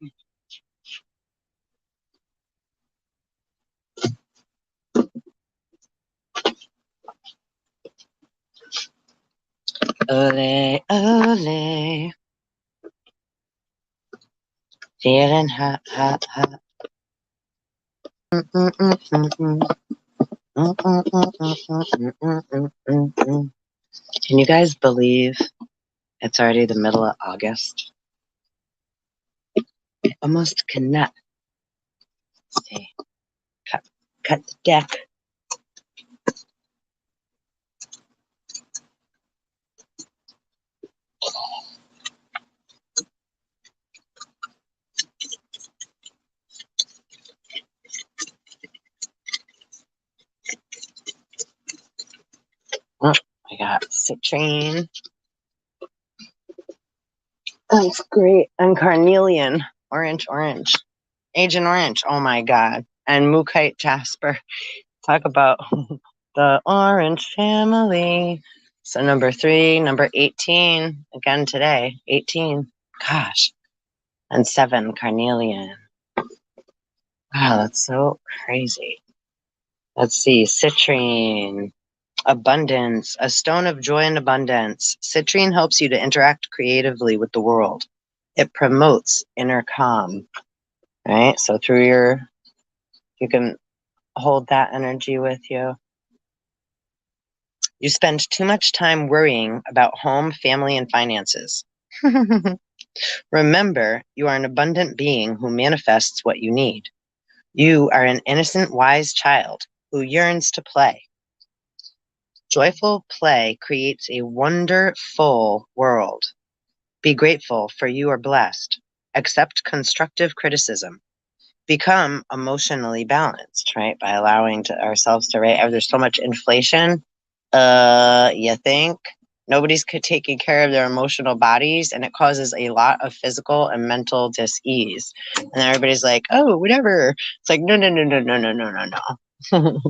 Ole, ole. Feeling hot, hot, hot. Can you guys believe it's already the middle of August? I almost cannot. Let's see. Cut the deck. Oh, I got citrine. That's great. And carnelian. Orange. Agent Orange. Oh my God. And Mookite Jasper. Talk about the orange family. So number 3, number 18, again today, 18. Gosh. And 7, carnelian. Wow, that's so crazy. Let's see, citrine, abundance, a stone of joy and abundance. Citrine helps you to interact creatively with the world. It promotes inner calm, right? So through you can hold that energy with you. You spend too much time worrying about home, family, and finances. Remember, you are an abundant being who manifests what you need. You are an innocent, wise child who yearns to play. Joyful play creates a wonderful world. Be grateful, for you are blessed. Accept constructive criticism. Become emotionally balanced, right? By allowing ourselves to, right? There's so much inflation. You think nobody's taking care of their emotional bodies, and it causes a lot of physical and mental dis-ease. And everybody's like, oh, whatever. It's like, no, no, no, no, no, no, no, no, no.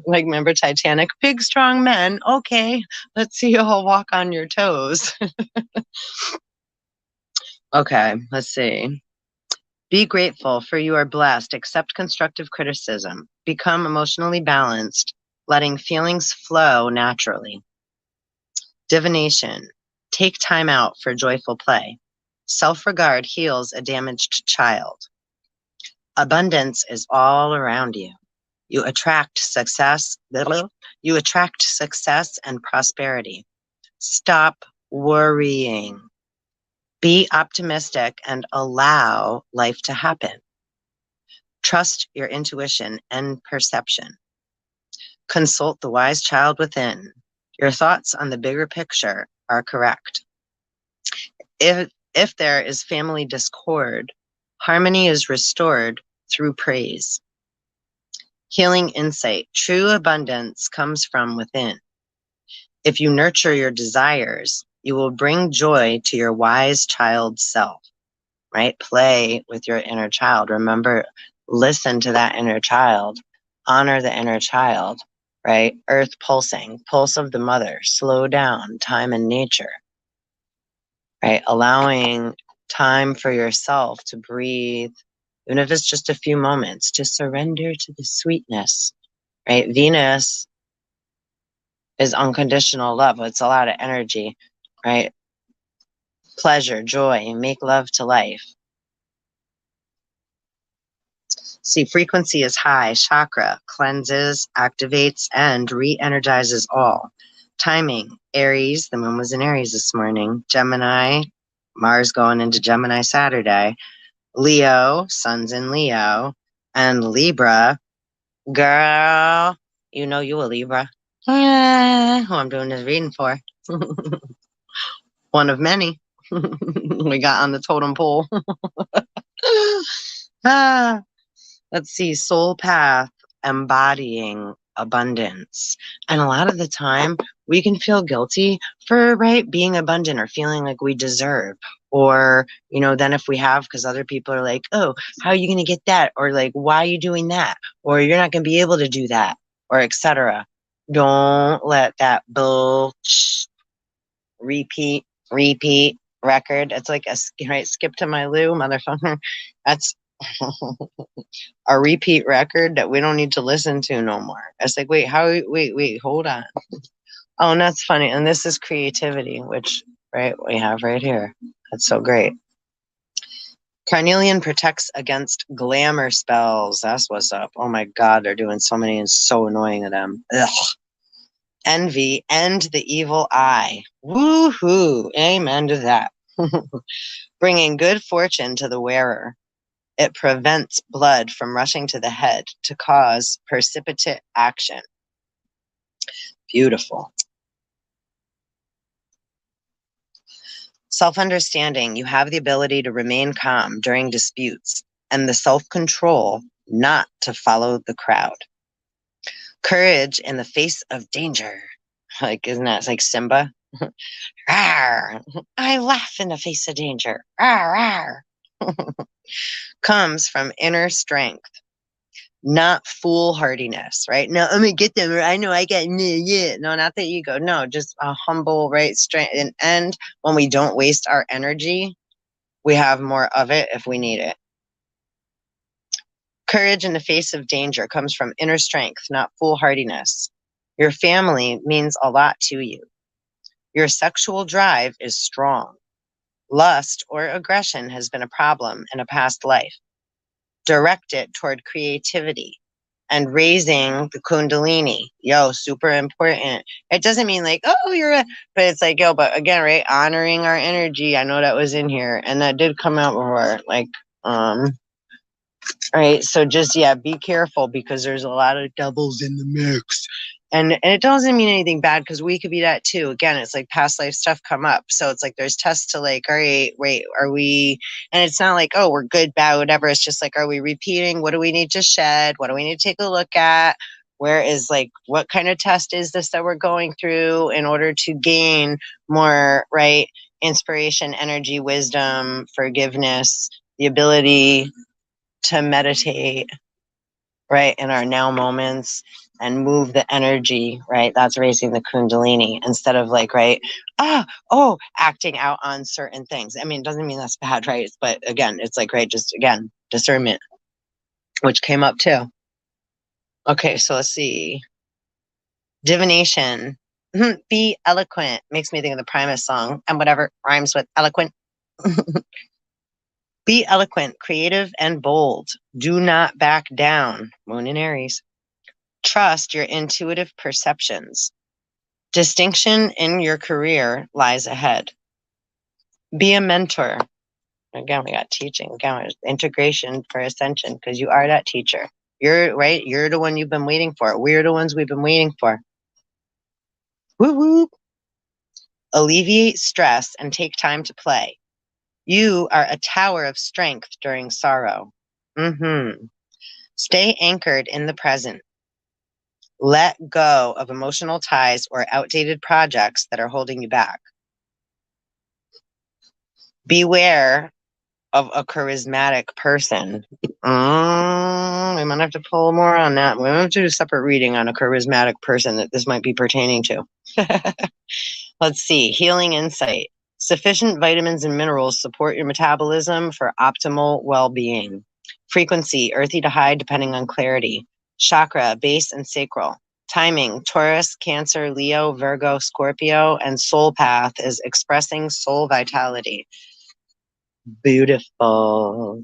Like, remember Titanic? Big, strong men. Okay, let's see you all walk on your toes. Okay, let's see. Be grateful, for you are blessed. Accept constructive criticism. Become emotionally balanced, letting feelings flow naturally. Divination. Take time out for joyful play. Self-regard heals a damaged child. Abundance is all around you. You attract success. You attract success and prosperity. Stop worrying. Be optimistic and allow life to happen. Trust your intuition and perception. Consult the wise child within. Your thoughts on the bigger picture are correct. If there is family discord, harmony is restored through praise. Healing insight. True abundance comes from within. If you nurture your desires, you will bring joy to your wise child self, right? Play with your inner child. Remember, listen to that inner child. Honor the inner child, right? Earth pulsing, pulse of the mother, slow down, time and nature, right? Allowing time for yourself to breathe, even if it's just a few moments, to surrender to the sweetness, right? Venus is unconditional love. It's a lot of energy, right? Pleasure, joy, make love to life. See, frequency is high. Chakra cleanses, activates, and re-energizes all. Timing, Aries, the moon was in Aries this morning. Gemini, Mars going into Gemini Saturday. Leo, sun's in Leo. And Libra, girl, you know you a Libra. Who I'm doing this reading for. One of many we got on the totem pole. Let's see, soul path, embodying abundance. And a lot of the time we can feel guilty for, right, being abundant or feeling like we deserve. Or, you know, then if we have, because other people are like, oh, how are you going to get that? Or like, why are you doing that? Or you're not going to be able to do that, or etc. Don't let that repeat record. It's like a, right, skip to my loo, motherfucker. That's a repeat record that we don't need to listen to no more. It's like, wait, wait, hold on. Oh, and that's funny. And this is creativity, which, right, we have right here. That's so great. Carnelian protects against glamour spells. That's what's up. Oh my God, they're doing so many and so annoying of them. Ugh. Envy and the evil eye. Woohoo. Amen to that. Bringing good fortune to the wearer. It prevents blood from rushing to the head to cause precipitate action. Beautiful. Self-understanding. You have the ability to remain calm during disputes and the self-control not to follow the crowd. Courage in the face of danger. Like, isn't that, it's like Simba? Rawr, I laugh in the face of danger. Rawr, rawr. Comes from inner strength. not foolhardiness, right? No, I'm gonna get them, or I know I got, yeah. No, not the ego. No, just a humble, right? Strength. And when we don't waste our energy, we have more of it if we need it. Courage in the face of danger comes from inner strength, not foolhardiness. Your family means a lot to you. Your sexual drive is strong. Lust or aggression has been a problem in a past life. Direct it toward creativity and raising the kundalini. Yo, super important. It doesn't mean like, oh, but it's like, yo, but again, right? Honoring our energy. I know that was in here and that did come out before. Like, right. So just, yeah, be careful because there's a lot of doubles in the mix. And it doesn't mean anything bad because we could be that too. Again, it's like past life stuff come up. So it's like there's tests to like, all right, wait, are we, and it's not like, oh, we're good, bad, whatever. It's just like, are we repeating? What do we need to shed? What do we need to take a look at? Where is like, what kind of test is this that we're going through in order to gain more, right? Inspiration, energy, wisdom, forgiveness, the ability to meditate, right, in our now moments and move the energy, right? That's raising the kundalini instead of like, right, acting out on certain things. I mean, it doesn't mean that's bad, right? But again, it's like, right, just again, discernment, which came up too. Okay, so let's see. Divination. Be eloquent. Makes me think of the Primus song and whatever rhymes with eloquent. Be eloquent, creative, and bold. Do not back down. Moon in Aries. Trust your intuitive perceptions. Distinction in your career lies ahead. Be a mentor. Again, we got teaching. Again, integration for ascension because you are that teacher. You're right. You're the one you've been waiting for. We're the ones we've been waiting for. Woo woo. Alleviate stress and take time to play. You are a tower of strength during sorrow. Stay anchored in the present. Let go of emotional ties or outdated projects that are holding you back. Beware of a charismatic person. We might have to pull more on that. We might have to do a separate reading on a charismatic person that this might be pertaining to. Let's see. Healing insight. Sufficient vitamins and minerals support your metabolism for optimal well-being. Frequency, earthy to high, depending on clarity. Chakra, base and sacral. Timing, Taurus, Cancer, Leo, Virgo, Scorpio, and soul path is expressing soul vitality. Beautiful.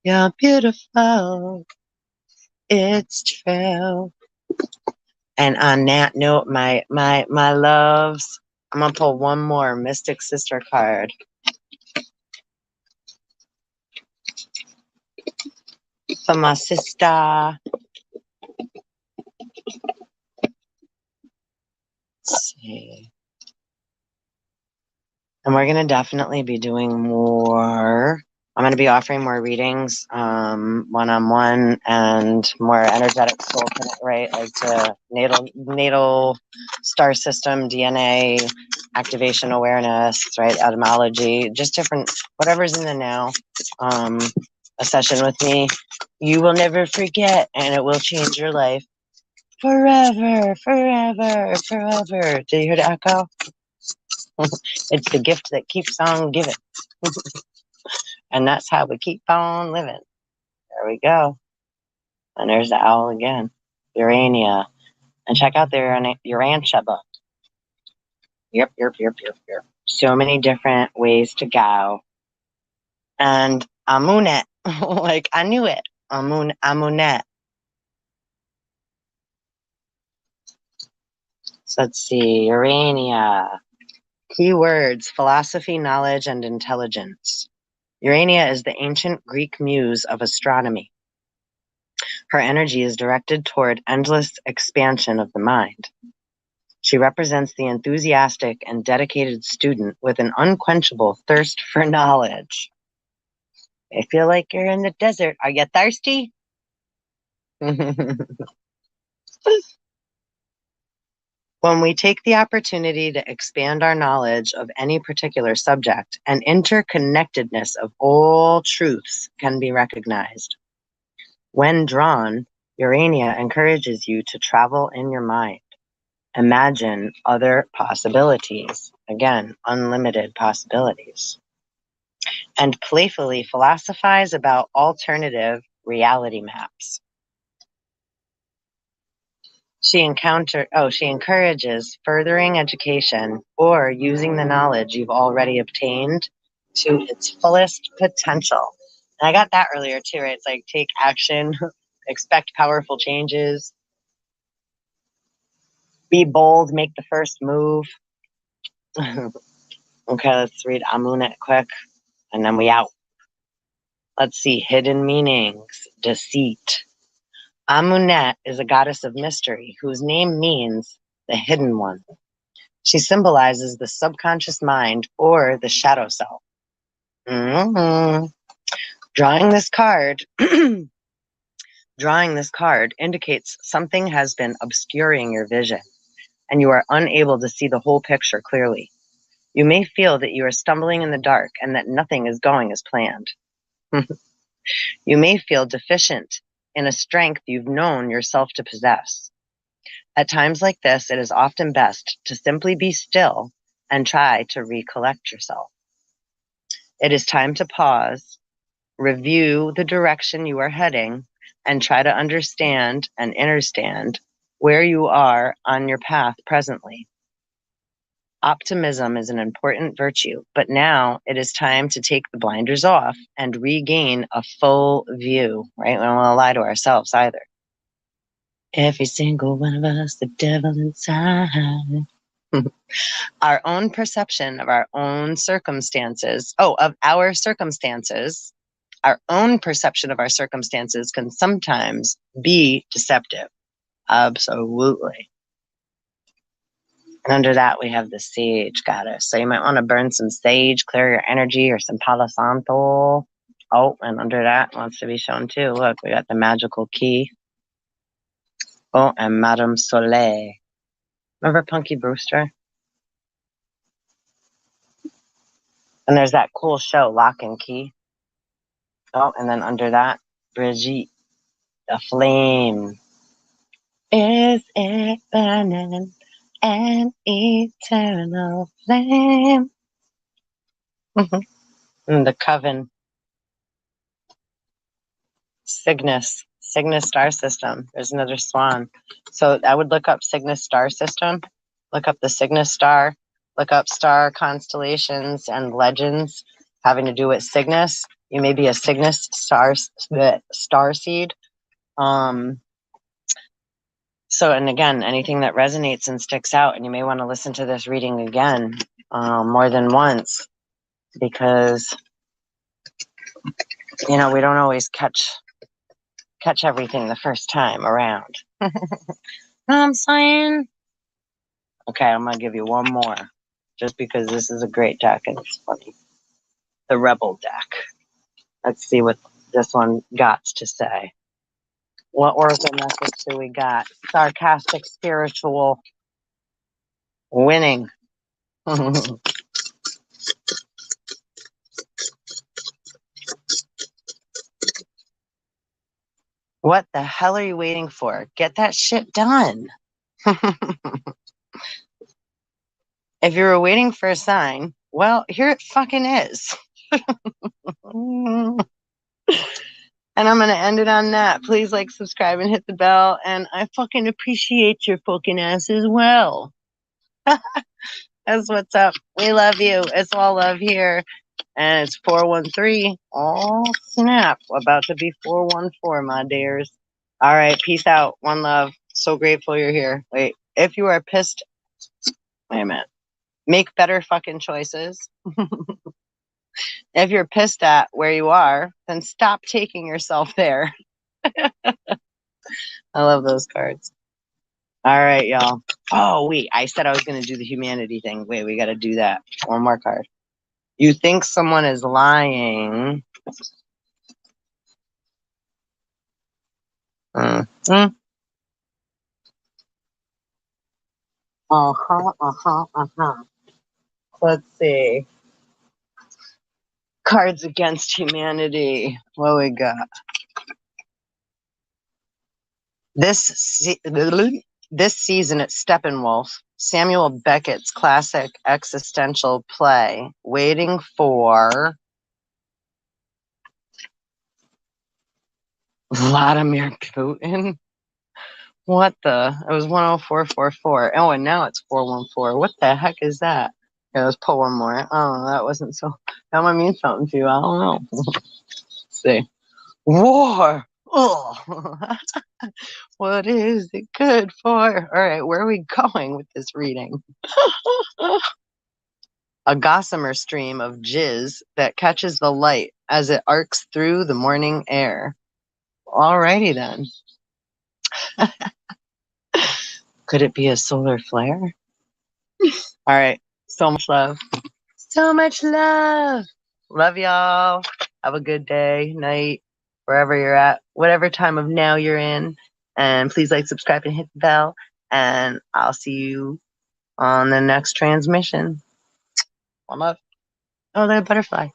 You're beautiful. It's true. And on that note, my loves, I'm gonna pull one more Mystic Sister card. For my sister. Let's see. And we're going to definitely be doing more. I'm going to be offering more readings, one-on-one, and more energetic soul connect, right? Like to natal star system, DNA, activation awareness, right? Etymology, just different, whatever's in the now. A session with me, you will never forget, and it will change your life forever, forever, forever. Did you hear the echo? It's the gift that keeps on giving. And that's how we keep on living. There we go. And there's the owl again. Urania. And check out their Urantia book. Yep. So many different ways to go. And Amunet. Like, I knew it. Amunet. So let's see. Urania. Keywords: philosophy, knowledge, and intelligence. Urania is the ancient Greek muse of astronomy. Her energy is directed toward endless expansion of the mind. She represents the enthusiastic and dedicated student with an unquenchable thirst for knowledge. I feel like you're in the desert. Are you thirsty? When we take the opportunity to expand our knowledge of any particular subject, an interconnectedness of all truths can be recognized. When drawn, Urania encourages you to travel in your mind. Imagine other possibilities. Again, unlimited possibilities. And playfully philosophize about alternative reality maps. She encourages furthering education or using the knowledge you've already obtained to its fullest potential. And I got that earlier too, right? It's like take action, expect powerful changes, be bold, make the first move. Okay, let's read Amunet quick, and then we out. Let's see, hidden meanings, deceit. Amunet is a goddess of mystery whose name means the hidden one. She symbolizes the subconscious mind or the shadow self. Drawing this card, indicates something has been obscuring your vision, and you are unable to see the whole picture clearly. You may feel that you are stumbling in the dark and that nothing is going as planned. You may feel deficient in a strength you've known yourself to possess. At times like this, it is often best to simply be still and try to recollect yourself. It is time to pause, review the direction you are heading, and try to understand and understand where you are on your path presently. Optimism is an important virtue, but now it is time to take the blinders off and regain a full view, right? We don't want to lie to ourselves either. Every single one of us, the devil inside. Our own perception of our own circumstances, our own perception of our circumstances can sometimes be deceptive. Absolutely. And under that, we have the sage goddess. So you might want to burn some sage, clear your energy, or some Palo Santo. Oh, and under that wants to be shown too. Look, we got the magical key. Oh, and Madame Soleil. Remember Punky Brewster? And there's that cool show, Lock and Key. Oh, and then under that, Brigitte, the flame. Is it burning an eternal flame? And the coven. Cygnus star system. There's another swan. So I would look up Cygnus star system, look up the Cygnus star, look up star constellations and legends having to do with Cygnus. You may be a Cygnus star seed. So, and again, anything that resonates and sticks out, and you may want to listen to this reading again more than once, because, we don't always catch everything the first time around. Know what I'm saying? Okay, I'm going to give you one more, just because this is a great deck and it's funny. The Rebel deck. Let's see what this one got to say. What oracle message do we got? Sarcastic, spiritual, winning. What the hell are you waiting for? Get that shit done. If you were waiting for a sign, well, here it fucking is. And I'm going to end it on that. Please like, subscribe, and hit the bell. And I fucking appreciate your fucking ass as well. That's what's up. We love you. It's all love here. And it's 413. Oh, snap. About to be 414, my dears. All right. Peace out. One love. So grateful you're here. Wait. If you are pissed, wait a minute. Make better fucking choices. If you're pissed at where you are, then stop taking yourself there. I love those cards. All right, y'all. Oh, wait. I said I was going to do the humanity thing. Wait, we got to do that. One more card. You think someone is lying. Uh-huh. Let's see. Cards against humanity. What we got? This season at Steppenwolf, Samuel Beckett's classic existential play, Waiting for Vladimir Putin. What the? It was 10444. Oh, and now it's 414. What the heck is that? Okay, let's pull one more. Oh, that wasn't so. That might mean something to you. I don't know. Let's see. War. Oh. What is it good for? All right, where are we going with this reading? A gossamer stream of jizz that catches the light as it arcs through the morning air. Alrighty then. Could it be a solar flare? All right. So much love. So much love. Love y'all. Have a good day, night, wherever you're at, whatever time of now you're in. And please like, subscribe, and hit the bell. And I'll see you on the next transmission. One love. Oh, that butterfly.